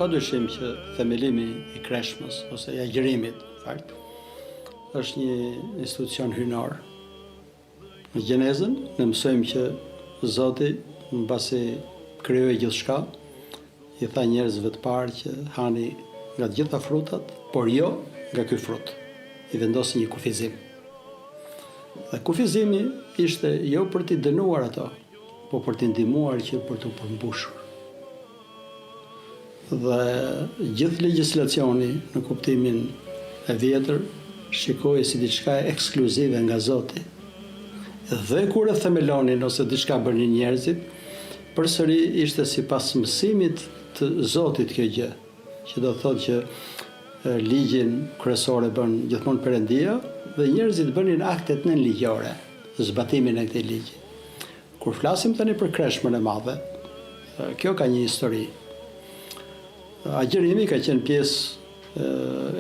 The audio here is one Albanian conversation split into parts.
padyshim që themelimi i kreshmës ose i agjërimit, është një institucion hyjnor. Në Gjenezën ne mësojmë që Zoti mbasi krijoi gjithçka, i tha njerëzve të parë që hani nga të gjitha frutat, por jo nga ky frut. I vendosi një kufizim. Dhe kufizimi ishte jo për t'i dënuar ato, po për t'i ndihmuar që për t'u përmbushur. Dhe gjithë legjislacioni në kuptimin e vjetër shikoi si diçka ekskluzive nga Zoti. Dhe kur e themelonin ose diçka bënin njerëzit, përsëri ishte sipas mësimit të Zotit kjo gjë, që do thotë që ligjin kryesor e bën gjithmonë Perëndia dhe njerëzit bënin aktet nënligjore, zbatimin e këtij ligji. Kur flasim tani për kreshmën e madhe, kjo ka një histori. Agjërimi ka qenë pjesë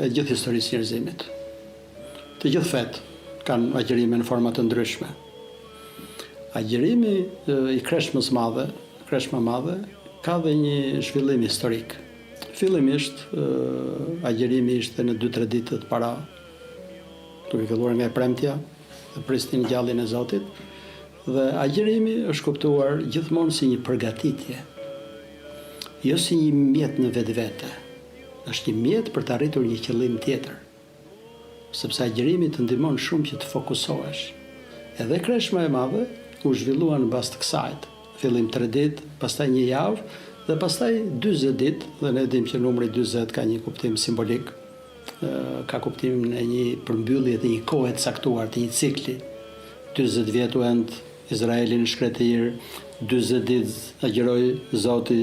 e gjithë historisë së njerëzimit. Të gjithë fetë kanë agjërime në forma të ndryshme. Agjërimi i kreshmës madhe, kreshma madhe, ka dhe një zhvillim historik. Fillimisht, agjërimi ishte në 2-3 ditët para, duke filluar nga e premtja dhe prisnin gjallin e Zotit, dhe agjërimi është kuptuar gjithmonë si një përgatitje, jo si një mjet në vetvete. Është një mjet për të arritur një qëllim tjetër, sepse agjërimi të ndihmon shumë që të fokusohesh. Edhe kreshma e madhe u zhvillua në bazë të kësajt. Fillim 3 ditë, pastaj 1 javë dhe pastaj 40 ditë, dhe ne dim që numri 40 ka një kuptim simbolik, ka kuptimin e një përmbyllje të një kohe të caktuar, të një cikli. 40 vjet u end Izraeli në shkretir, 40 ditë agjëroi Zoti,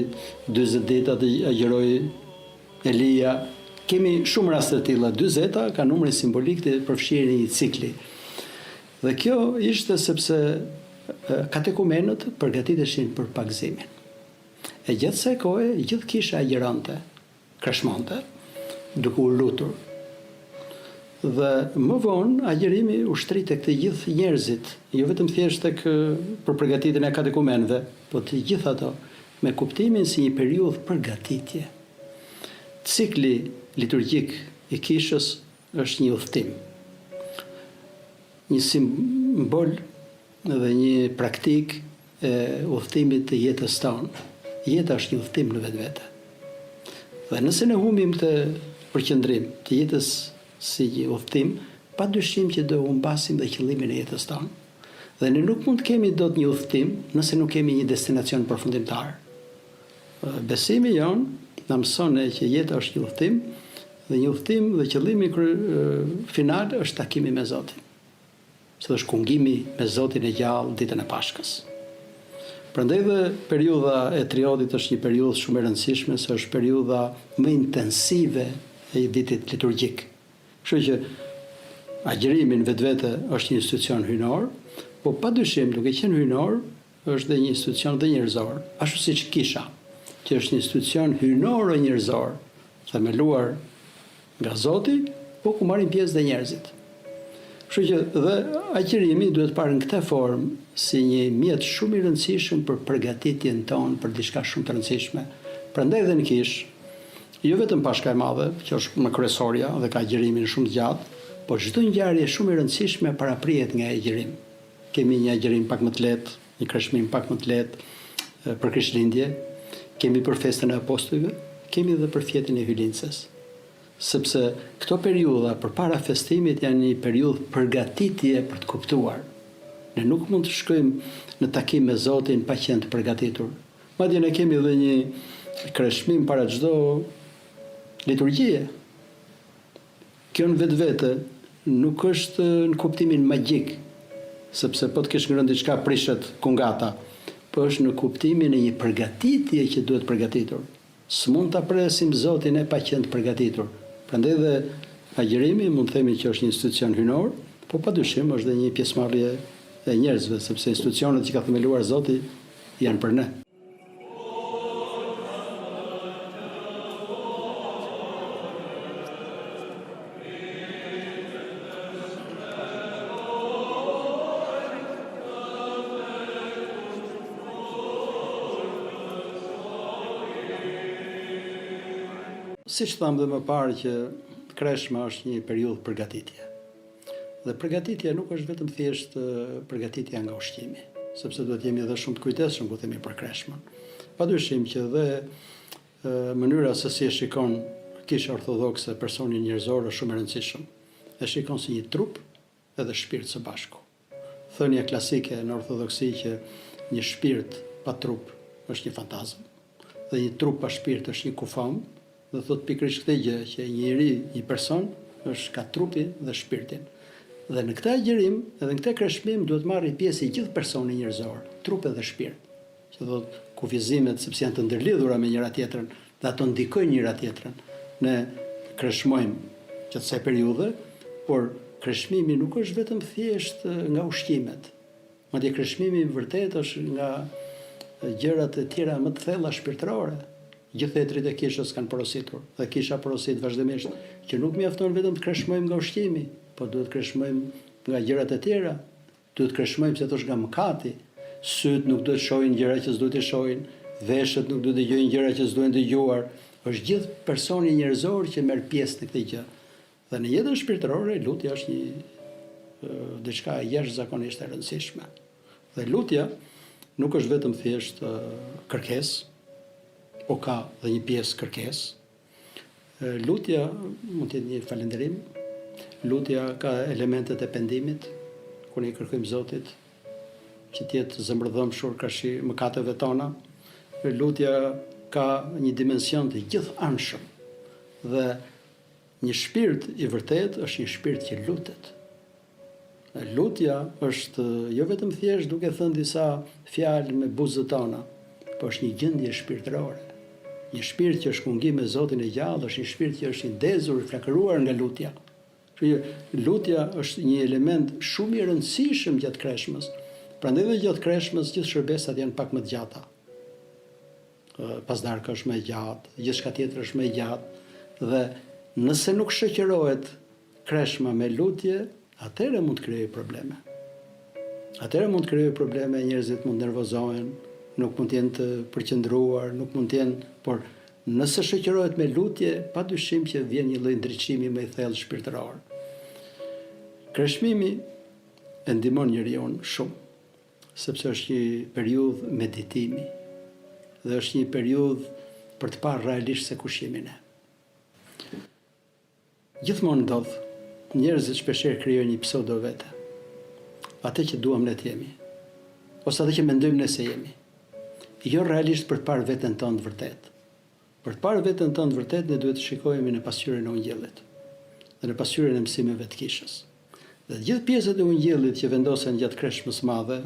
40 ditë agjëroi Elia. Kemi shumë raste të tilla. 40 ka numrin simbolik të përfshirë një cikli. Dhe kjo ishte sepse katekumenët përgatiteshin për pagëzimin. E gjatë kësaj kohe, gjithë kisha agjëronte, kreshmonte, duke u lutur. Dhe më vonë, agjërimi u shtrit tek të gjithë njerëzit, jo vetëm thjesht tek për përgatitjen e katekumenëve, po të gjithë ato, me kuptimin si një periudhë përgatitje. Cikli liturgjik i kishës është një udhtim. Një simbol dhe një praktik e udhtimit të jetës tonë. Jeta është një udhtim në vetvete. Dhe nëse ne humbim të përqendrim të jetës si një udhtim, padyshim që do humbasim dhe qëllimin e jetës tonë. Dhe ne nuk mund të kemi dot një udhtim nëse nuk kemi një destinacion përfundimtar. Besimi jonë na mëson që jeta është një udhtim, dhe një udhtim dhe qëllimi final është takimi me Zotin. Se është kungimi me Zotin e gjallë ditën e Pashkës. Prandaj dhe periudha e triodit është një periudhë shumë e rëndësishme, se është periudha më intensive e vitit liturgjik. Kështu që agjërimi në vetvete është një institucion hyjnor, po padyshim duke qenë hyjnor, është dhe një institucion dhe njerëzor, ashtu siç kisha, që është një institucion hyjnor e njerëzor, themeluar nga Zoti, po ku marrin pjesë dhe njerëzit. Kështu që dhe agjërimi duhet parë në këtë formë si një mjet shumë i rëndësishëm për përgatitjen tonë për diçka shumë të rëndësishme. Prandaj dhe në kish, jo vetëm Pashka e Madhe, që është më kryesorja dhe ka agjërimin shumë të gjatë, por çdo ngjarje shumë e rëndësishme paraprihet nga agjërim. Kemi një agjërim pak më të lehtë, një kreshmim pak më të lehtë për Krishtlindje, kemi për festën e apostujve, kemi edhe për fjetën e hyjlincës. Sepse këto periudha përpara festimit janë një periudhë përgatitje për të kuptuar. Ne nuk mund të shkojmë në takim me Zotin pa qenë të përgatitur. Madje ne kemi edhe një kreshmim para çdo liturgjie. Kjo në vetvete nuk është në kuptimin magjik, sepse po të kesh ngrënë diçka prishet kungata, po është në kuptimin e një përgatitje që duhet përgatitur. S'mund ta presim Zotin e pa qenë të përgatitur. Prandaj dhe agjërimi mund të themi që është një institucion hyjnor, po padyshim është dhe një pjesëmarrje e njerëzve, sepse institucionet që ka themeluar Zoti janë për ne. Siç thamë dhe më parë që kreshma është një periudhë përgatitje. Dhe përgatitja nuk është vetëm thjesht përgatitja nga ushqimi, sepse duhet jemi edhe shumë të kujdesshëm kur themi për kreshmën. Padyshim që dhe mënyra se si e shikon Kisha Ortodokse personin njerëzor është shumë e rëndësishëm. E shikon si një trup edhe shpirt së bashku. Thënia klasike në ortodoksi që një shpirt pa trup është një fantazm, dhe një trup pa shpirt është një kufam, dhe thot pikërisht këtë gjë që një person është ka trupi dhe shpirtin. Dhe në këtë agjërim, edhe në këtë kreshmim duhet marrë pjesë i gjithë personi njerëzor, trup dhe shpirt. Që thot kufizimet sepse janë të ndërlidhura me njëra tjetrën dhe ato ndikojnë njëra tjetrën. Ne kreshmojmë që të se periudhe, por kreshmimi nuk është vetëm thjesht nga ushqimet. Madje kreshmimi vërtet është nga gjërat e tjera më të thella shpirtërore. Gjithë thetrit e kishës kanë porositur, dhe kisha porosit vazhdimisht, që nuk mjafton vetëm të kreshmojmë nga ushqimi, por duhet të kreshmojmë nga gjërat e tjera, duhet të kreshmojmë se të është nga mëkati, syt nuk duhet shohin gjëra që s'duhet të shohin, veshët nuk duhet të dëgjojnë gjëra që s'duhen dëgjuar, është gjithë personi njerëzor që merr pjesë në këtë gjë. Dhe në jetën shpirtërore, lutja është një diçka jashtëzakonisht e rëndësishme. Dhe lutja nuk është vetëm thjesht kërkesë, po ka dhe një pjesë kërkesë. Lutja mund të jetë një falënderim, lutja ka elementet e pendimit, kur ne kërkojmë Zotit që të jetë zemërdhëmshur kashi mëkateve tona. Lutja ka një dimension të gjithë anshëm dhe një shpirt i vërtet është një shpirt që lutet. Lutja është jo vetëm thjesht duke thënë disa fjalë me buzët tona, por është një gjendje shpirtërore. Një shpirt që është kungi me Zotin e gjallë, është një shpirt që është i ndezur, i flakëruar nga lutja. Lutja është një element shumë i rëndësishëm gjatë kreshmës. Prandaj dhe gjatë kreshmës gjithë shërbesat janë pak më të gjata. Pasdarka është më e gjatë, gjithçka tjetër është më e gjatë, dhe nëse nuk shoqërohet kreshma me lutje, atëherë mund të krijojë probleme. Atëherë mund të krijojë probleme, njerëzit mund nervozohen, nuk mund të jenë të përqendruar, nuk mund të jenë, por nëse shoqërohet me lutje, padyshim që vjen një lloj ndriçimi më i thellë shpirtëror. Kreshmimi e ndihmon njeriu shumë, sepse është një periudhë meditimi dhe është një periudhë për të parë realisht se kush jemi ne. Gjithmonë ndodh, njerëzit shpeshherë krijojnë një pseudo vete. Atë që duam ne të jemi, ose atë që mendojmë ne se jemi. Jo realisht për të parë veten tonë të vërtet. Për të parë veten tonë të vërtet, ne duhet të shikojmë në pasqyrën e ungjillit dhe në pasqyrën e mësimeve të kishës. Dhe gjithë pjesët e ungjillit që vendosen gjatë kreshmës madhe,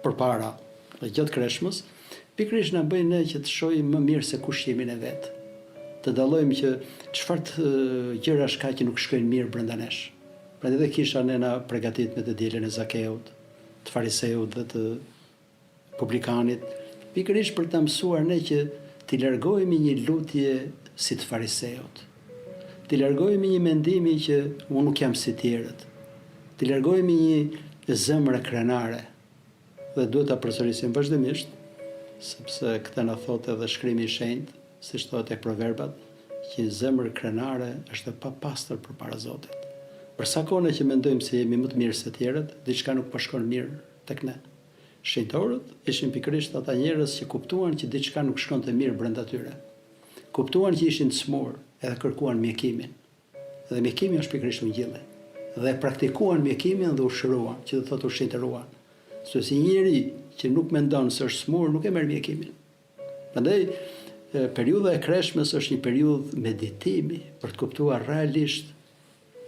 përpara dhe gjatë kreshmës, pikërisht na bëjnë ne që të shohim më mirë se kush jemi ne vetë. Të dallojmë që çfarë gjërash ka që nuk shkojnë mirë brenda nesh. Prandaj dhe kisha nëna përgatit me të dielën e Zakeut, të fariseut dhe të publikanit, pikërisht për ta mësuar ne që t'i largohemi një lutje si të fariseut. T'i largohemi një mendimi që unë nuk jam si tjerët. T'i largohemi një zemre krenare. Dhe duhet ta përsërisim vazhdimisht, sepse këtë na thotë edhe shkrimi i shenjtë, siç thotë tek proverbat, që zemër krenare është e papastër përpara Zotit. Për sa kohë që mendojmë se jemi më të mirë se tjerët, diçka nuk po shkon mirë tek ne. Shenjtorët ishin pikërisht ata njerëz që kuptuan që diçka nuk shkonte mirë brenda tyre. Kuptuan që ishin të smur, edhe kërkuan mjekimin. Dhe mjekimi është pikërisht ungjilli. Dhe praktikuan mjekimin dhe u shëruan, që do thotë u shenjtëruan. Sepse një njeri që nuk mendon se është smur, nuk e merr mjekimin. Prandaj periudha e kreshmës është një periudhë meditimi për të kuptuar realisht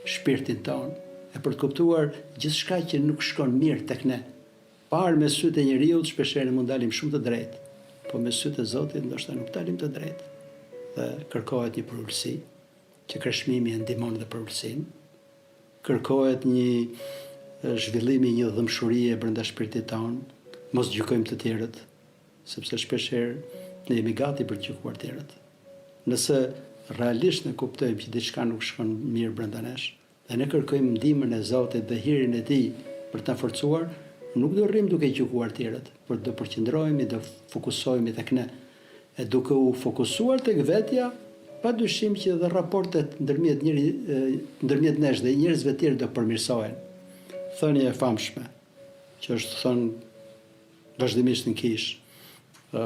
shpirtin tonë, e për të kuptuar gjithçka që nuk shkon mirë tek ne. Parë me sytë e njeriu shpeshherë mund dalim shumë të drejtë, po me sytë e Zotit ndoshta nuk dalim të drejtë. Dhe kërkohet një përulësi, që kreshmimi e ndihmon dhe përulësinë. Kërkohet një zhvillimi, një dhëmshurie brenda shpirtit tonë, mos gjykojmë të tjerët, sepse shpeshherë ne jemi gati për të gjykuar të tjerët. Nëse realisht ne kuptojmë që diçka nuk shkon mirë brenda nesh, dhe ne kërkojmë ndihmën e Zotit dhe hirin e Tij për ta forcuar, nuk do rrim duke gjykuar të tjerët, por do përqendrohemi, do fokusohemi tek ne. E duke u fokusuar tek vetja, padyshim që dhe raportet ndërmjet nesh dhe njerëzve tjerë do përmirësohen. Thënia e famshme, që është thënë vazhdimisht në kish,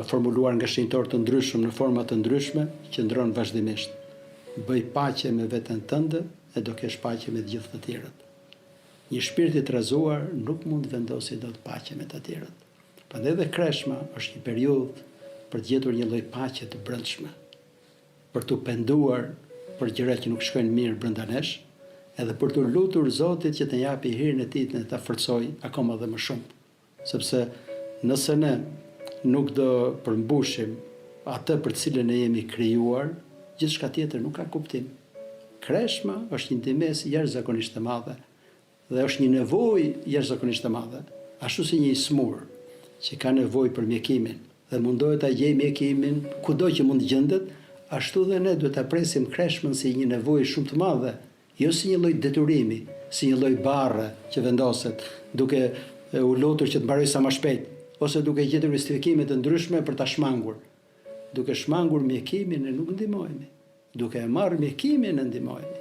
formuluar nga shenjtorë të ndryshëm në forma të ndryshme, qëndron vazhdimisht. Bëj paqe me veten tënde e do kesh paqe me të gjithë të tjerët. Një shpirt i trazuar nuk mund vendosi dot paqe me të tjerët. Prandaj dhe Kreshma është një periudhë për të gjetur një lloj paqe të brendshme, për të penduar për gjërat që nuk shkojnë mirë brenda nesh, edhe për të lutur Zotit që të japi hirin e tij të ta forcojë akoma dhe më shumë. Sepse nëse ne nuk do përmbushim atë për cilën ne jemi krijuar, gjithçka tjetër nuk ka kuptim. Kreshma është një times jashtëzakonisht e madhe dhe është një nevojë jashtëzakonisht e madhe, ashtu si një smur që ka nevojë për mjekimin dhe mundohet ta gjejë mjekimin kudo që mund gjendet, ashtu dhe ne duhet ta presim Kreshmën si një nevojë shumë të madhe, jo si një lloj detyrimi, si një lloj barre që vendoset duke u lutur që të mbaroj sa më shpejt, ose duke gjetur justifikime të ndryshme për ta shmangur. Duke shmangur mjekimin ne nuk ndihmohemi. Duke e marrë mjekimin ne ndihmohemi.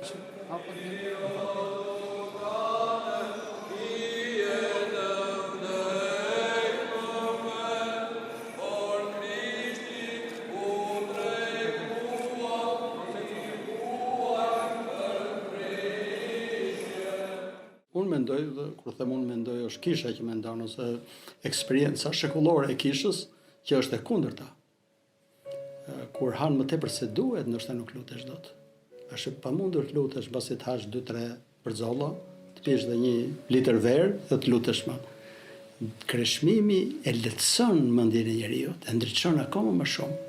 Unë mendoj, dhe kur them unë mendoj, është kisha që mendon, ose eksperienca shekullore e kishës, që është e kundërta. Kur han më tepër se duhet, ndoshta nuk lutesh dot. Është e pamundur të lutesh mbasi të hash 2-3 përzolla, të pish dhe 1 litër verë dhe të lutesh më. Kreshmimi e lehtëson mendjen e njeriu, e ndriçon akoma më shumë.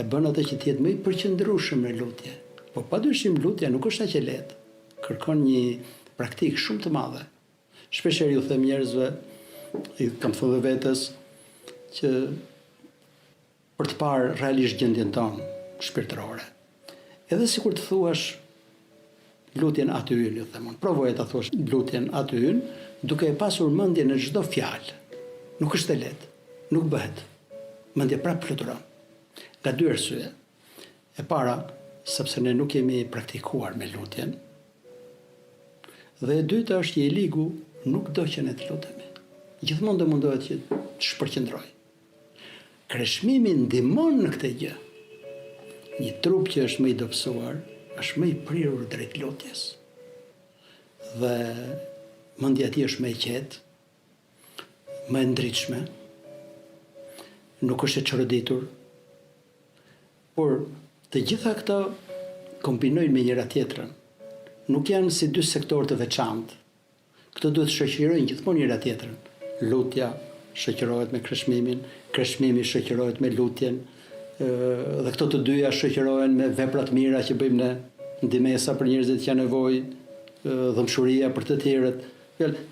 E bën atë që të jetë më i përqendrueshëm në lutje. Po padyshim lutja nuk është aq e lehtë. Kërkon një praktikë shumë të madhe. Shpeshherë ju them njerëzve, i kam thënë vetes, që për të parë realisht gjendjen tonë shpirtërore. Edhe sikur të thuash lutjen aty ynë, ju them unë. Provoje ta thuash lutjen aty ynë, duke e pasur mendjen në çdo fjalë. Nuk është e lehtë, nuk bëhet. Mendja prapë fluturon. Nga 2 arsye. E para, sepse ne nuk jemi praktikuar me lutjen. Dhe e dyta është që i ligu nuk do që ne të lutemi. Gjithmonë do mundohet që të shpërqendroj. Kreshmimi ndihmon në këtë gjë. Një trup që është më i dobësuar, është më i prirur drejt lutjes. Dhe mendja e tij është më e qetë, më e ndritshme, nuk është e çoroditur. Por të gjitha këto kombinojnë me njëra tjetrën. Nuk janë si 2 sektorë të veçantë. Këto duhet shoqërojnë gjithmonë njëra tjetrën. Lutja shoqërohet me kreshmimin, kreshmimi shoqërohet me lutjen, dhe këto të dyja shoqërohen me veprat mira që bëjmë ne, ndihmesa për njerëzit që kanë nevojë, dhëmshuria për të tjerët.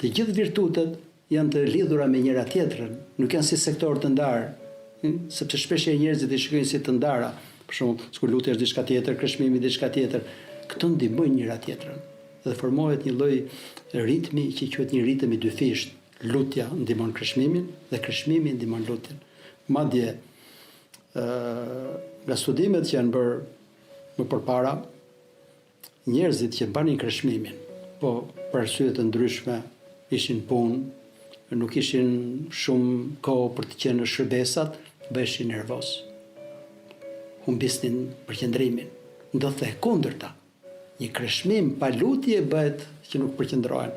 Të gjithë virtutet janë të lidhura me njëra tjetrën, nuk janë si sektorë të ndarë, sepse shpesh njerëzit i shikojnë si të ndara. Për shembull, sikur lutja është diçka tjetër, kreshmimi diçka tjetër. Këto ndihmojnë njëra tjetrën dhe formohet një lloj ritmi që quhet një ritëm i dyfisht. Lutja ndihmon kreshmimin dhe kreshmimi ndihmon lutjen. Madje nga studimet që janë bërë më përpara, njerëzit që banin kreshmimin, po për arsye të ndryshme, ishin punë, nuk ishin shumë kohë për të qenë në shërbesat, bëheshin nervoz. Humbisnin përqendrimin. Ndodhte e kundërta. Një kreshmim pa lutje bëhet që nuk përqendrohen.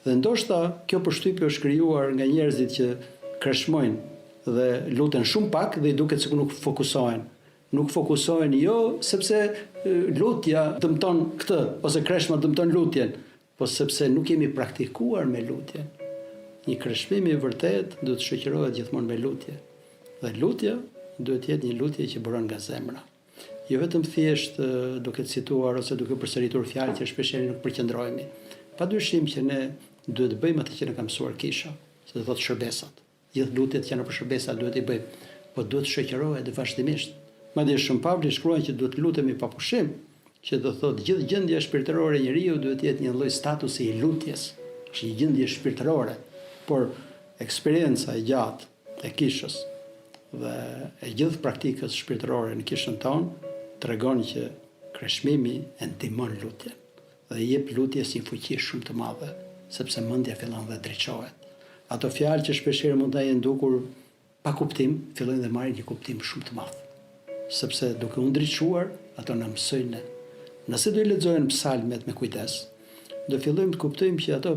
Dhe ndoshta kjo përshtypje është krijuar nga njerëzit që kreshmojnë dhe luten shumë pak dhe i duket sikur nuk fokusohen. Nuk fokusohen jo sepse lutja dëmton këtë ose kreshma dëmton lutjen, po sepse nuk jemi praktikuar me lutjen. Një kreshmim i vërtet duhet të shoqërohet gjithmonë me lutje. Dhe lutja duhet të jetë një lutje që bëron nga zemra. Jo vetëm thjesht duke cituar ose duke përsëritur fjalë që shpeshherë nuk përqendrohemi. Padyshim që ne duhet të bëjmë atë që ne ka mësuar kisha, se do thotë shërbesat. Gjithë lutjet që janë për shërbesa duhet i bëjmë, po duhet të shoqërohet vazhdimisht. Madje Shën Pavli shkruan që duhet lutemi pa pushim, që do thotë gjithë gjendja shpirtërore e njeriu duhet të jetë një lloj statusi i lutjes. Është një gjendje shpirtërore, por eksperienca e gjatë e kishës dhe e gjithë praktikës shpirtërore në kishën tonë tregon që kreshmimi e ndihmon lutjen dhe jep lutjes një fuqi shumë të madhe, sepse mendja fillon dhe drejtohet. Ato fjalë që shpeshherë mund të jenë dukur pa kuptim, fillojnë dhe marrin një kuptim shumë të madh. Sepse duke u ndriçuar, ato na mësojnë. Nëse do i lexojmë psalmet me kujdes, do fillojmë të kuptojmë që ato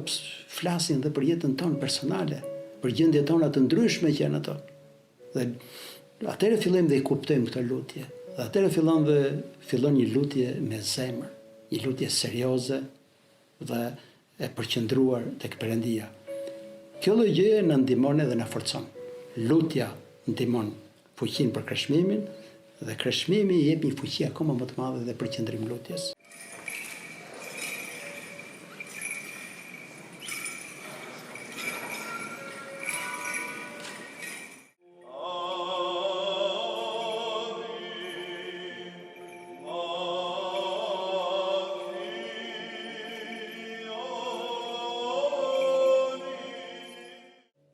flasin dhe për jetën tonë personale, për gjendjet tona të ndryshme që janë ato. Dhe atëherë fillojmë dhe i kuptojmë këtë lutje. Dhe atëherë fillon një lutje me zemër, një lutje serioze dhe e përqendruar tek Perëndia. Kjo lloj gjëje na ndihmon dhe na forcon. Lutja ndihmon fuqinë për kreshmimin dhe kreshmimi jep një fuqi akoma më të madhe dhe përqendrim lutjes.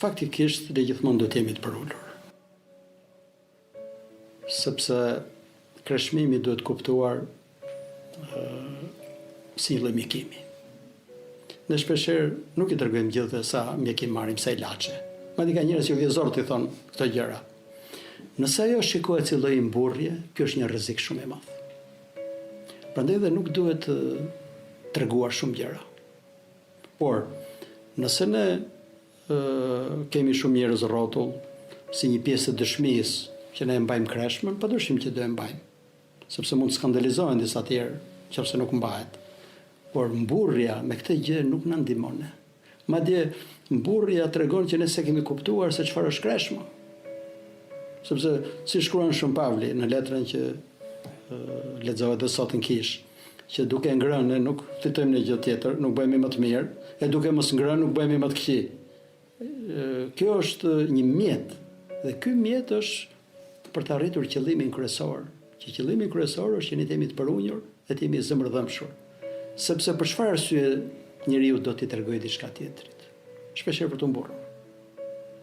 Faktikisht dhe gjithmonë do të jemi të përullur. Sepse kreshmimi duhet kuptuar si një lloj mjekimi. Ne shpeshherë nuk i tregojmë gjithë sa mjekim marrim, sa ilaçe. Madje ka njerëz që vjezor të thonë këto gjëra. Nëse ajo shikohet si lloj mburrje, kjo është një rrezik shumë i madh. Prandaj dhe nuk duhet të treguar shumë gjëra. Por nëse ne kemi shumë njerëz rrotull si një pjesë e dëshmisë që ne e mbajmë kreshmën, padyshim që do e mbajmë, sepse mund të skandalizohen disa tjerë nëse nuk mbahet. Por mburrja me këtë gjë nuk na ndihmon. Madje mburrja tregon që ne se kemi kuptuar se çfarë është kreshma. Sepse si shkruan Shën Pavli në letrën që lexohet edhe sot në Kish, që duke ngrënë nuk fitojmë në gjë tjetër, nuk bëhemi më të mirë, e duke mos ngrënë nuk bëhemi më të këqij. Kjo është një mjet dhe ky mjet është për të arritur qëllimin kryesor. Që qëllimi kryesor është që ne jemi të përunjur dhe të jemi zemërdhëmshur. Sepse për çfarë arsye njeriu do t'i tregojë diçka tjetrit? Shpeshherë për të mburrur.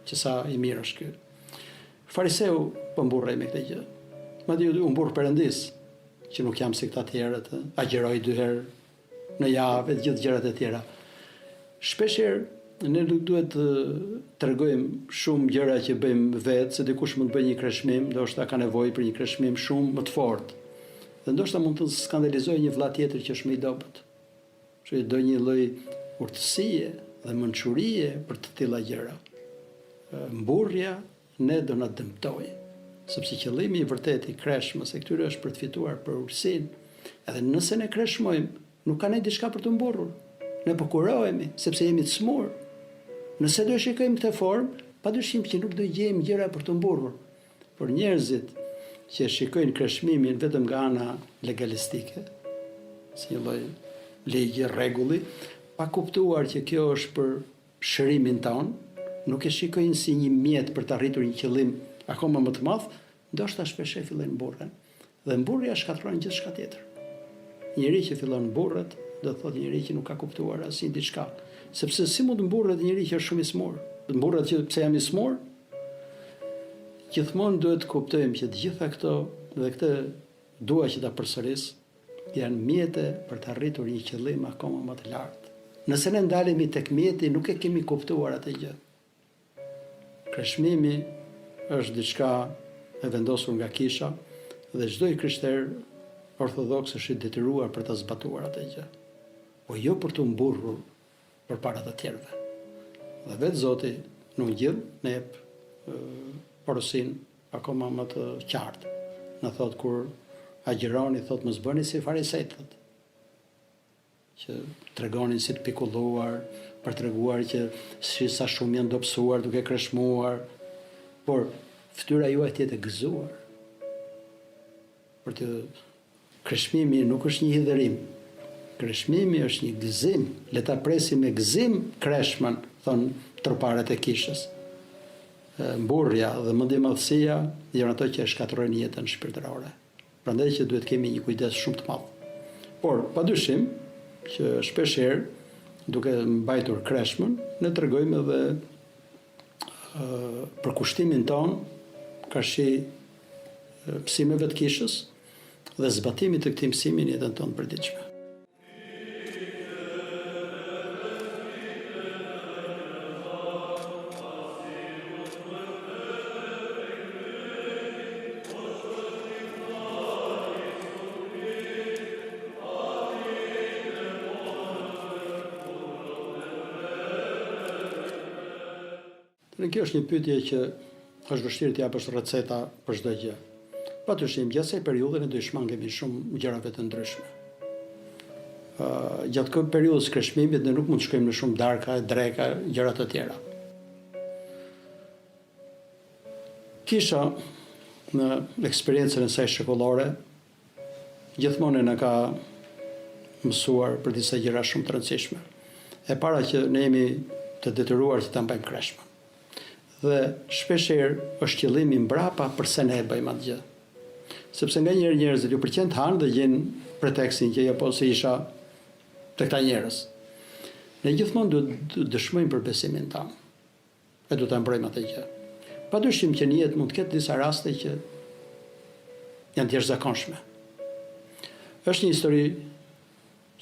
Që sa i mirë është ky. Fariseu po mburrej me këtë gjë. Madje u mburr Perëndis, që nuk jam si këta tjerët, agjeroj 2 herë në javë dhe gjithë gjërat e tjera. Shpeshherë ne nuk duhet të tregojmë shumë gjëra që bëjmë vetë, se dikush mund të bëjë një kreshmim, ndoshta ka nevojë për një kreshmim shumë më të fortë. Dhe ndoshta mund të skandalizojë një vëlla tjetër që është më i dobët. Që do një lloj urtësie dhe mençurie për të tilla gjëra. Mburrja ne do na dëmtojë, sepse qëllimi i vërtetë i kreshmës së këtyre është për të fituar për urtësinë. Edhe nëse ne kreshmojmë, nuk ka ne diçka për të mburrur. Ne po kurohemi sepse jemi të smur. Nëse do shikojmë këtë formë, padyshim që nuk do gjejmë gjëra për të mburrur. Por njerëzit që shikojnë kreshmimin vetëm nga ana legalistike, si një lloj ligji, rregulli, pa kuptuar që kjo është për shërimin ton, nuk e shikojnë si një mjet për të arritur një qëllim akoma më të madh, ndoshta shpesh fillojnë mburren. Dhe mburrja shkatërron gjithçka tjetër. Njëri që fillon mburret, do thotë njëri që nuk ka kuptuar asnjë diçka. Sepse si mund të mburret njëri që është shumë i smur? Të mburret që pse jam i smur? Gjithmonë duhet të kuptojmë që të gjitha këto dhe këtë dua që ta përsëris, janë mjete për të arritur një qëllim akoma më të lartë. Nëse ne ndalemi tek mjeti, nuk e kemi kuptuar atë gjë. Kreshmimi është diçka e vendosur nga Kisha dhe çdo i krishter ortodoks është i detyruar për ta zbatuar atë gjë. Po jo për të mburrur përpara të tjerëve. Dhe vetë Zoti nuk ngjill, ne jep porosin akoma më të qartë. Në thot kur agjironi, thot mos bëni si farisejtët, që tregonin si të pikulluar, për treguar që si sa shumë janë dobësuar duke kreshmuar, por fytyra juaj të jetë e gëzuar. Për të kreshmimi nuk është një hidhërim. Kreshmimi është një gëzim, le ta presim me gëzim kreshmën, thon troparët e Kishës. Mburrja dhe mendjemadhësia janë ato që e shkatërrojnë jetën shpirtërore. Prandaj që duhet kemi një kujdes shumë të madh. Por padyshim që shpeshherë duke mbajtur kreshmën, ne tregojmë edhe për kushtimin ton, ka shi psimeve të Kishës, dhe zbatimit të këtij mësimi në jetën tonë përditshme. Kjo është një pyetje që është vështirë të japësh receta për çdo gjë. Patyshim, gjatë asaj periudhe ne do të shmangemi shumë gjërave të ndryshme. Gjatë kësaj periudhës kreshmimit ne nuk mund të shkojmë në shumë darka, dreka, gjëra të tjera. Kisha në eksperiencën e saj shkollore gjithmonë na ka mësuar për disa gjëra shumë të rëndësishme. E para që ne jemi të detyruar që ta mbajmë kreshmën. Dhe shpeshherë është qëllimi mbrapa përse ne e bëjmë atë gjë. Sepse nganjëherë njerëzit ju pëlqen të hanë dhe gjen pretekstin që po se isha te këta njerëz. Ne gjithmonë duhet të dëshmojmë për besimin tonë. E duhet ta mbrojmë atë gjë. Padyshim që në jetë mund të ketë disa raste që janë të jashtëzakonshme. Është një histori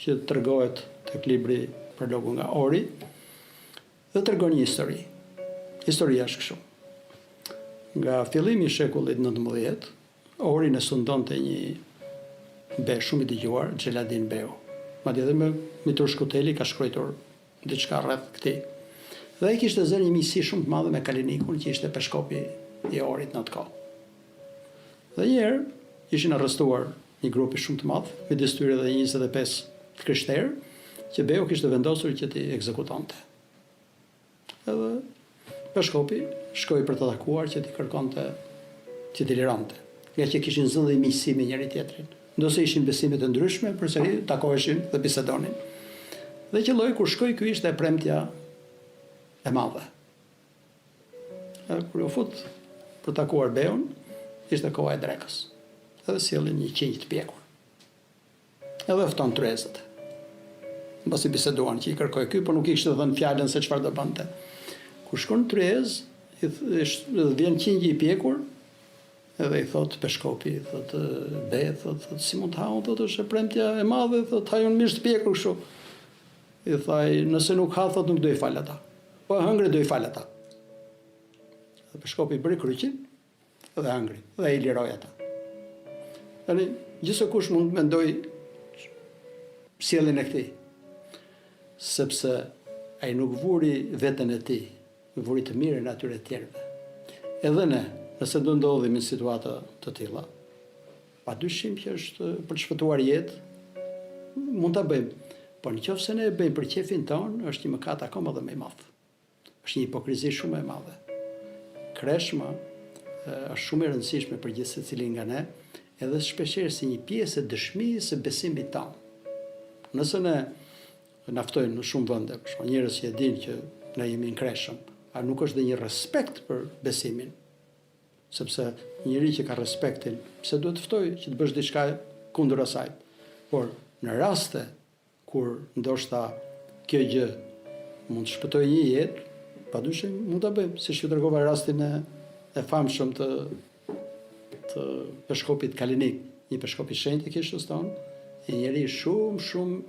që tregohet tek libri Prologu nga Ori dhe tregon një histori. Historia është kështu. Nga fillimi i shekullit 19, Ori ne sundonte një be shumë i dëgjuar, Xheladin Beu. Madje edhe me Mitur Shkuteli ka shkruar diçka rreth këtij. Dhe ai kishte zënë një miqësi shumë të madhe me Kalinikun, që ishte peshkopi i Orit në atë kohë. Dhe një herë ishin arrestuar një grupi shumë të madh, midis tyre edhe 25 krishterë, që Beu kishte vendosur që t'i ekzekutonte. Edhe peshkopi shkoi për të takuar që t'i kërkonte që t'i lironte, nga që kishin zënë dhe miqësi me njëri tjetrin. Ndosë ishin besime të ndryshme, përsëri takoheshin dhe bisedonin. Dhe qelloi kur shkoi ky ishte premtja e madhe. Kur u fut për takuar Beun, ishte koha e drekës. Edhe sjellin një qinj të pjekur. Edhe fton tryezët. Mbasi biseduan që i kërkoi ky, por nuk i kishte dhënë fjalën se çfarë do bënte. Kur shkon në tryez, vjen qingji i pjekur, edhe i thot peshkopi, thot be, thot si mund të hau, thot është premtja e madhe, thot hajon mirë të pjekur kështu. I thaj, nëse nuk ha, thot nuk do i fal ata. Po hëngri do i fal ata. Dhe peshkopi bëri kryqin, dhe hëngri, dhe i liroi ata. Tani, gjithsekush mund të mendoj sjelljen e këtij, sepse ai nuk vuri veten e tij, vuri të mirën e atyre tjerëve. Edhe ne, nëse do ndodhim në situata të tilla, padyshim që është për të shpëtuar jetë, mund ta bëjmë. Por nëse ne e bëjmë për qefin ton, është një mëkat akoma dhe më i madh. Është një hipokrizi shumë e madhe. Kreshma është shumë e rëndësishme për gjithë secilin nga ne, edhe shpeshherë si një pjesë e dëshmisë së besimit ton. Nëse ne na ftojnë në shumë vende, për shkak njerëz që e dinë që ne jemi në kreshëm, a nuk është dhe një respekt për besimin? Sepse njëri që ka respektin, pse duhet të ftojë që të bësh diçka kundër asaj? Por në raste kur ndoshta kjo gjë mund të shpëtojë një jetë, padyshim mund ta bëjmë, siç ju tregova rastin e famshëm të peshkopit Kalinik, një peshkop i shenjtë i kishës tonë, një njeri shumë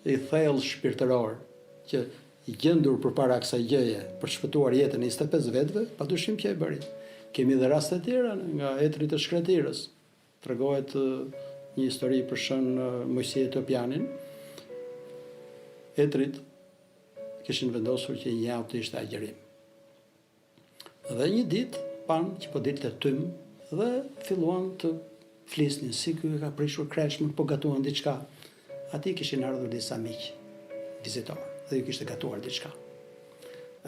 i thellë shpirtëror, që i gjendur përpara kësaj gjëje për të shpëtuar jetën e 25 vetëve, padyshim që e bëri. Kemi dhe raste të tjera nga Etri të Shkretirës. Tregohet një histori për shën Mojsi Etiopianin. Etrit kishin vendosur që një javë të ishte agjerim. Dhe një ditë panë që po dilte tym dhe filluan të flisnin si ky ka prishur kreshmën, po gatuan diçka. Ati kishin ardhur disa miq vizitor dhe ju kishte gatuar diçka.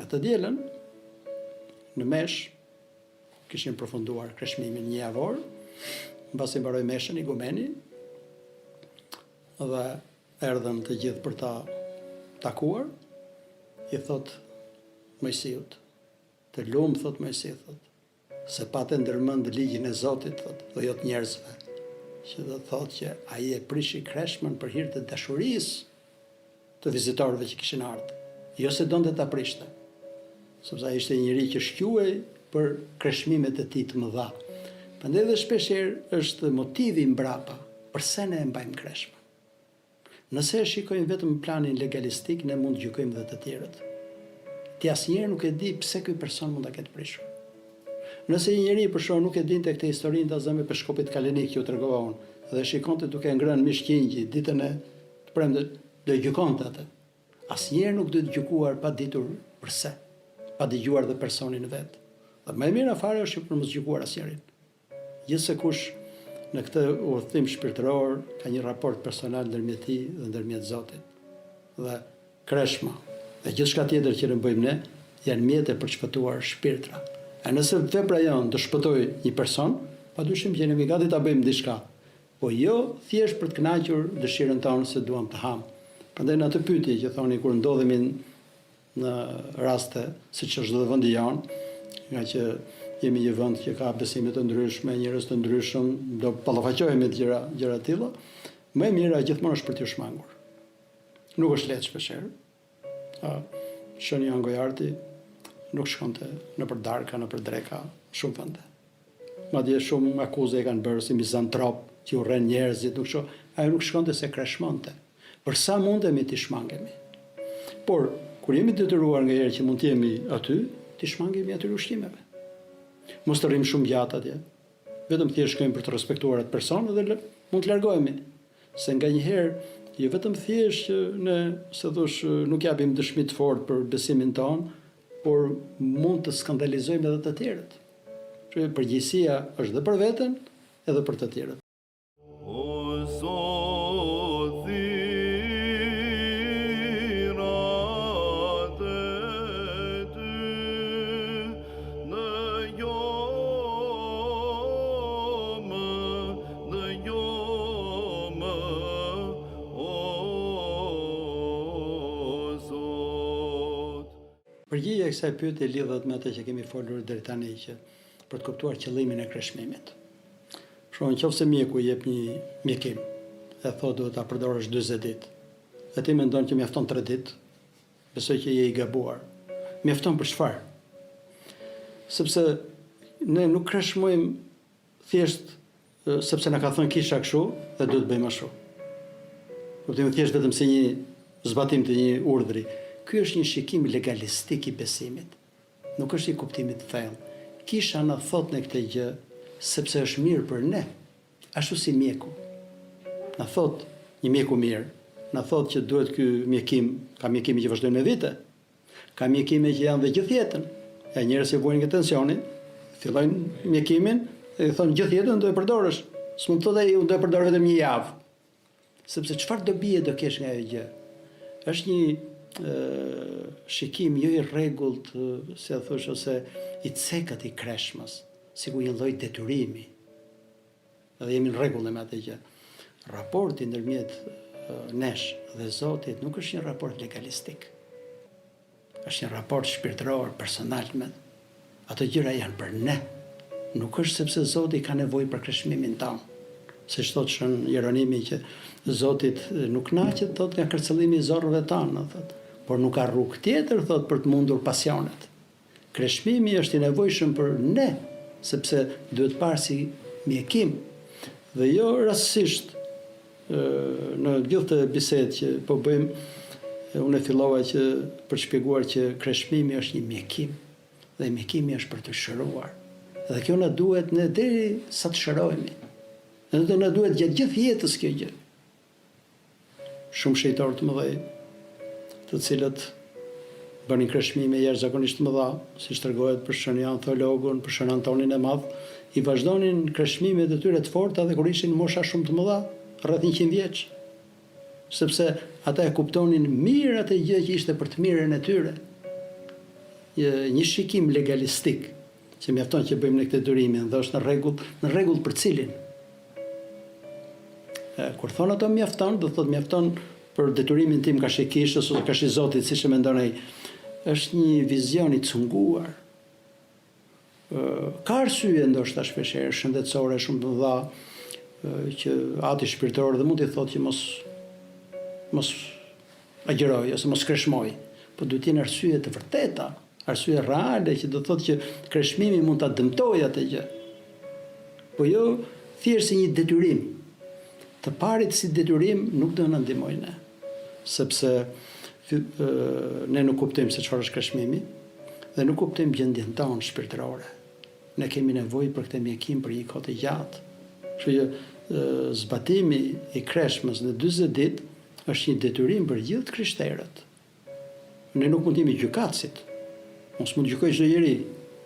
Atë dielën në mesh kishin përfunduar kreshmimin një javor, mbasi mbaroi meshën igumeni dhe erdhën të gjithë për ta takuar. I thot Mojsiut, të lumë, thot Mojsi, thot, se patë ndërmend ligjin e Zotit, thot, dhe jo të njerëzve, që do thot që ai e prishi kreshmën për hir të dashurisë të vizitorëve që kishin ardhur, jo se donte ta prishte, sepse ai ishte një njeri që shquhej për kreshmimet e tij të mëdha. Prandaj dhe shpeshherë është motivi mbrapa Përse ne e mbajmë kreshma? Nëse e shikojmë vetëm planin legalistik, ne mund të gjykojmë dhe të tjerët. Ti asnjëherë nuk e di pse ky person mund ta ketë prishur. Nëse një njeri për shkak nuk e dinte këtë historinë ta zëmë peshkopit Kalenik që u tregova unë, dhe shikonte duke ngrënë mishqingji ditën e të premte, do e gjykonte atë. Asnjëherë nuk duhet gjykuar pa ditur pse, pa dëgjuar dhe personin vet. Dhe më e mira fare është për mos gjykuar asnjërin. Gjithsekush në këtë udhëtim shpirtëror ka një raport personal ndërmjet tij dhe ndërmjet Zotit. Dhe kreshma dhe gjithçka tjetër që ne bëjmë ne janë mjete për të shpëtuar shpirtra. E nëse vepra jonë të shpëtoj një person, padyshim që jemi gati ta bëjmë diçka, po jo thjesht për të kënaqur dëshirën tonë se duam të ham. Prandaj në atë pyetje që thoni kur ndodhemi në raste siç është çdo vendi jonë, nga që jemi një vend që ka besime të ndryshme, njerëz të ndryshëm, do ballafaqohemi të gjëra të tilla, më e mira gjithmonë është për t'u shmangur. Nuk është lehtë shpeshherë. Shëni Angojarti nuk shkonte në për darka, në për dreka, shumë vende. Madje shumë akuze e kanë bërë si mizantrop, që urren njerëzit, ajo nuk shkonte se kreshmonte. Për sa mundemi t'i shmangemi. Por, kur jemi detyruar nga herë që mund t'jemi aty, t'i shmangemi aty ushqimeve. Mos të rrim shumë gjatë atje. Vetëm thjesht shkojmë për të respektuar atë person dhe mund të largohemi. Se nga një herë, jo vetëm thjesht që ne, se thosh, nuk japim dëshmi të fortë për besimin tonë, por mund të skandalizojmë edhe të tjerët. Që përgjegjësia është dhe për veten, edhe për të tjerët. Përgjigjja e kësaj pyetje lidhet me atë që kemi folur deri tani, që për të kuptuar qëllimin e kreshmimit. Për shembull, nëse mjeku jep një mjekim, e thotë duhet ta përdorësh 40 ditë, dhe ti mendon që mjafton 3 ditë, besoj që je i gabuar. Mjafton për çfarë? Sepse ne nuk kreshmojmë thjesht sepse na ka thënë kisha kështu dhe duhet bëjmë ashtu. Kuptimi thjesht vetëm si një zbatim të një urdhri. Ky është një shikim legalistik i besimit. Nuk është i kuptimit thellë. Kisha na thot në këtë gjë sepse është mirë për ne, ashtu si mjeku. Na thot një mjeku mirë, na thot që duhet ky mjekim, ka mjekime që vazhdojnë me vite, ka mjekime që janë dhe gjithë jetën. E njerëz që vuajnë nga tensioni, fillojnë mjekimin dhe thonë gjithë jetën do e përdorësh. S'mund të thotë ai unë do e përdor vetëm një javë. Sepse çfarë dobi do kesh nga ajo gjë? Është një shikim jo i rregullt, si e thosh, ose i cekët i kreshmës, sikur një lloj detyrimi. Dhe jemi në rregull me atë gjë. Raporti ndërmjet nesh dhe Zotit nuk është një raport legalistik. Është një raport shpirtëror, personal me. Ato gjëra janë për ne. Nuk është sepse Zoti ka nevojë për kreshmimin tonë. Siç thotë Shën Jeronimi që Zotit nuk kënaqet thotë nga kërcëllimi i zorrëve tanë, thotë. Por nuk ka rrugë tjetër, thot, për të mundur pasionet. Kreshmimi është i nevojshëm për ne, sepse duhet parë si mjekim. Dhe jo rastësisht, në gjithë të bisedë që po bëjmë, unë e fillova që për të shpjeguar që kreshmimi është një mjekim, dhe mjekimi është për të shëruar. Dhe kjo na duhet ne deri sa të shërohemi. Dhe na duhet gjatë gjithë jetës kjo gjë. Shumë shejtorë të mëdhej, të cilët bënin kreshmime jashtëzakonisht të mëdha, siç tregohet për Shën Jan Theologun, për Shën Antonin e Madh, i vazhdonin kreshmimet e tyre të forta dhe kur ishin mosha shumë të mëdha, rreth 100 vjeç. Sepse ata e kuptonin mirë atë gjë që ishte për të mirën e tyre. Një shikim legalistik, që mjafton që bëjmë në këtë durimin, dhe është në rregull për cilin. Kur thonë ato mjafton, do thotë mjafton për detyrimin tim ka shi kishës ose ka shi Zotit, siç e mendon ai. Është një vizion i cunguar. Ka arsye ndoshta shpeshherë shëndetësore shumë të mëdha që ati shpirtëror dhe mund t'i thotë që mos agjeroj ose mos kreshmoj, po duhet të jenë arsye të vërteta, arsye reale që do thotë që kreshmimi mund ta dëmtojë atë gjë. Po jo thjesht si një detyrim. Të parit si detyrim nuk do në ndihmojnë, sepse ne nuk kuptojmë se çfarë është kreshmimi dhe nuk kuptojmë gjendjen tonë shpirtërore. Ne kemi nevojë për këtë mjekim për një kohë të gjatë. Kështu që zbatimi i kreshmës në 40 ditë është një detyrim për gjithë krishterët. Ne nuk mund të jemi gjykatësit. Mos mund të gjykoj çdo njeri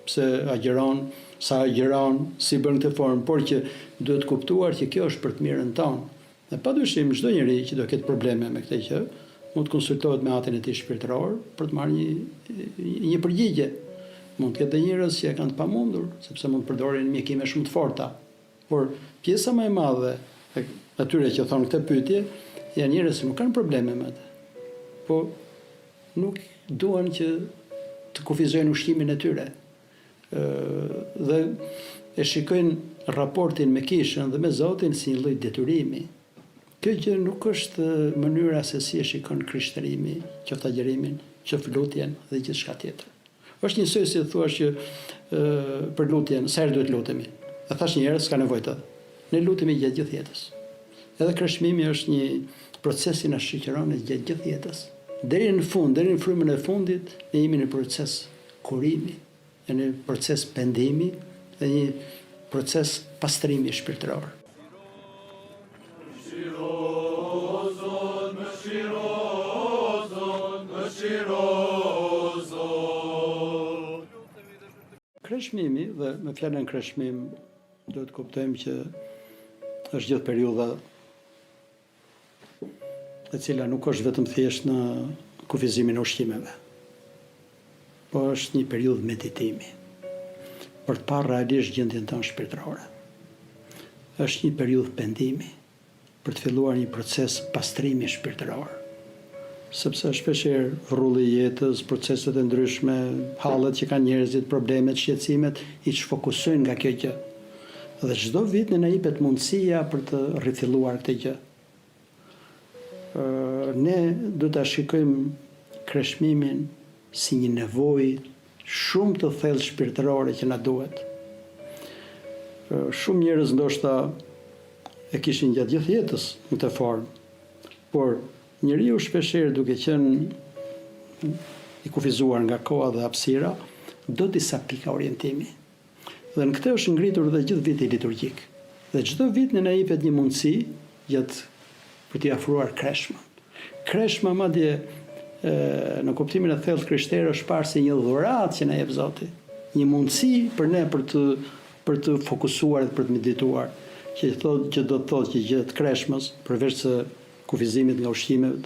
pse agjeron, sa agjeron, si bën këtë formë, por që duhet kuptuar që kjo është për të mirën tonë. Dhe padyshim çdo njeri që do ketë probleme me këtë gjë, mund të konsultohet me atin e tij shpirtëror për të marrë një përgjigje. Mund të ketë njerëz që e kanë të pamundur, sepse mund të përdorin mjekime shumë të forta. Por pjesa më e madhe e atyre që thonë këtë pyetje janë njerëz që nuk kanë probleme me atë. Po nuk duan që të kufizojnë ushqimin e tyre. Dhe e shikojnë raportin me Kishën dhe me Zotin si një lloj detyrimi. Kjo gjë nuk është mënyra se si e shikon krishterimi, qoftë agjerimin, qoftë lutjen dhe gjithçka tjetër. Është njësoj si thua që për lutjen, sa herë duhet lutemi. E thash një herë, s'ka nevojë të. Ne lutemi gjatë gjithë jetës. Edhe kreshmimi është një proces që na shoqëron gjatë gjithë jetës. Deri në fund, deri në frymën e fundit, ne jemi në proces kurimi, në proces pendimi dhe një proces pastrimi shpirtëror. Kreshmimi, dhe me fjalën kreshmim, do të kuptojmë që është gjithë periudha e cila nuk është vetëm thjesht në kufizimin e ushqimeve, po është një periudhë meditimi, për të parë realisht gjendjen tonë shpirtërore. Është një periudhë pendimi, për të filluar një proces pastrimi shpirtëror. Sepse shpeshherë rrulli i jetës, proceset e ndryshme, hallet që kanë njerëzit, problemet, shqetësimet, i çfokusojnë nga kjo gjë. Dhe çdo vit ne na jepet mundësia për të rifilluar këtë gjë. Ne do ta shikojmë kreshmimin si një nevojë shumë të thellë shpirtërore që na duhet. Shumë njerëz ndoshta e kishin gjatë gjithë jetës në këtë formë, por njeriu shpeshherë duke qenë i kufizuar nga koha dhe hapësira, do disa pika orientimi. Dhe në këtë është ngritur dhe gjithë viti liturgjik. Dhe çdo vit ne na jepet një mundësi gjatë për t'i afruar kreshmën. Kreshma madje në kuptimin e thellë krishterë është parë si një dhuratë që na jep Zoti, një mundësi për ne për të fokusuar dhe për të medituar, që do të thotë që gjatë kreshmës, përveç se kufizimit nga ushqimet,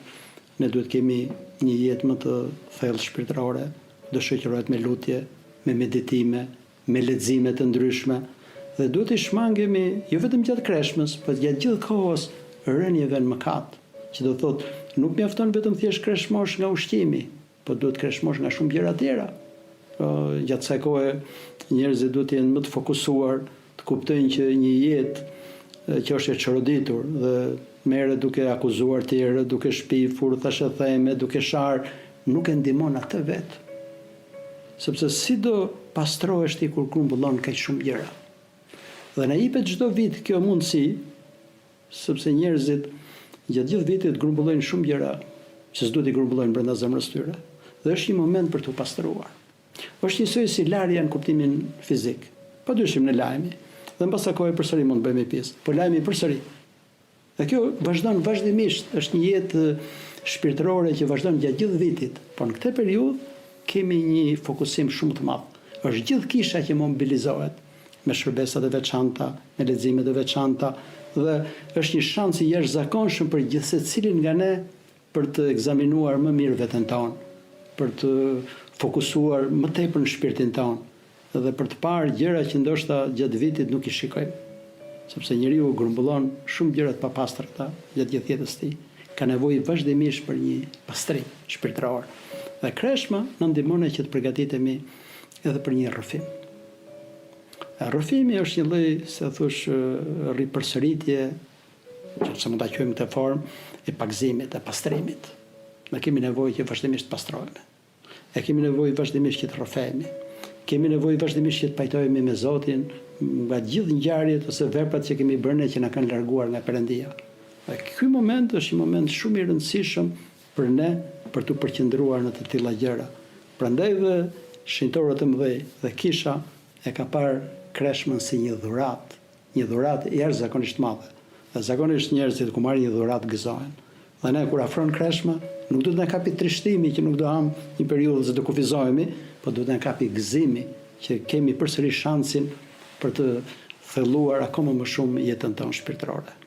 ne duhet kemi një jetë më të thellë shpirtërore, do shoqërohet me lutje, me meditime, me lexime të ndryshme, dhe duhet i shmangemi jo vetëm gjatë kreshmës, por gjatë gjithë kohës rënieve në mëkat, që do thotë nuk mjafton vetëm thjesht kreshmosh nga ushqimi, por duhet kreshmosh nga shumë gjëra tjera. Gjatë kësaj kohe njerëzit duhet të jenë më të fokusuar, të kuptojnë që një jetë që është e çoroditur dhe merret duke akuzuar tjerë, duke shpifur, thashë theme, duke sharë, nuk e ndihmon atë vetë. Sepse si do pastrohesh ti kur grumbullon kaq shumë gjëra. Dhe na jepet çdo vit kjo mundësi, sepse njerëzit gjatë gjithë vitit grumbullojnë shumë gjëra që s'duhet i grumbullojnë brenda zemrës tyre. Dhe është një moment për t'u pastruar. Është njësoj si larja në kuptimin fizik. Padyshim ne lajmi, dhe mbas kohë përsëri mund të bëjmë pjesë, po lajmi përsëri. Dhe kjo vazhdon vazhdimisht, është një jetë shpirtërore që vazhdon gjatë gjithë vitit, por në këtë periudhë kemi një fokusim shumë të madh. Është gjithë kisha që mobilizohet me shërbesat e veçanta, me leximet e veçanta, dhe është një shans i jashtëzakonshëm për gjithë secilin nga ne për të ekzaminuar më mirë veten tonë, për të fokusuar më tepër në shpirtin tonë dhe për të parë gjëra që ndoshta gjatë vitit nuk i shikojmë. Sepse njeriu grumbullon shumë gjëra të papastra gjatë gjithë jetës së tij. Ka nevojë vazhdimisht për një pastrim shpirtëror. Dhe kreshma na ndihmon që të përgatitemi edhe për një rrëfim. Rrëfimi është një lloj, se thosh, ripërsëritje, që mund ta quajmë këtë formë, e pagëzimit, e pastrimit. Ne kemi nevojë që vazhdimisht të pastrohemi. E kemi nevojë vazhdimisht që të rrëfehemi. Kemi nevojë vazhdimisht që të pajtohemi me Zotin nga gjithë ngjarjet ose veprat që kemi bërë që na kanë larguar nga Perëndia. Dhe ky moment është një moment shumë i rëndësishëm për ne për të përqendruar në të tilla gjëra. Prandaj dhe shenjtorët e mëdhej dhe kisha e ka parë Kreshmën si një dhuratë jashtëzakonisht madhe. Dhe zakonisht njerëzit ku marrin një dhuratë gëzohen. Dhe ne kur afron Kreshma, nuk do të na kapi trishtimi që nuk do ham një periudhë të kufizohemi, por do të na kapi gëzimi që kemi përsëri shansin për të thelluar akoma më shumë jetën tonë shpirtërore.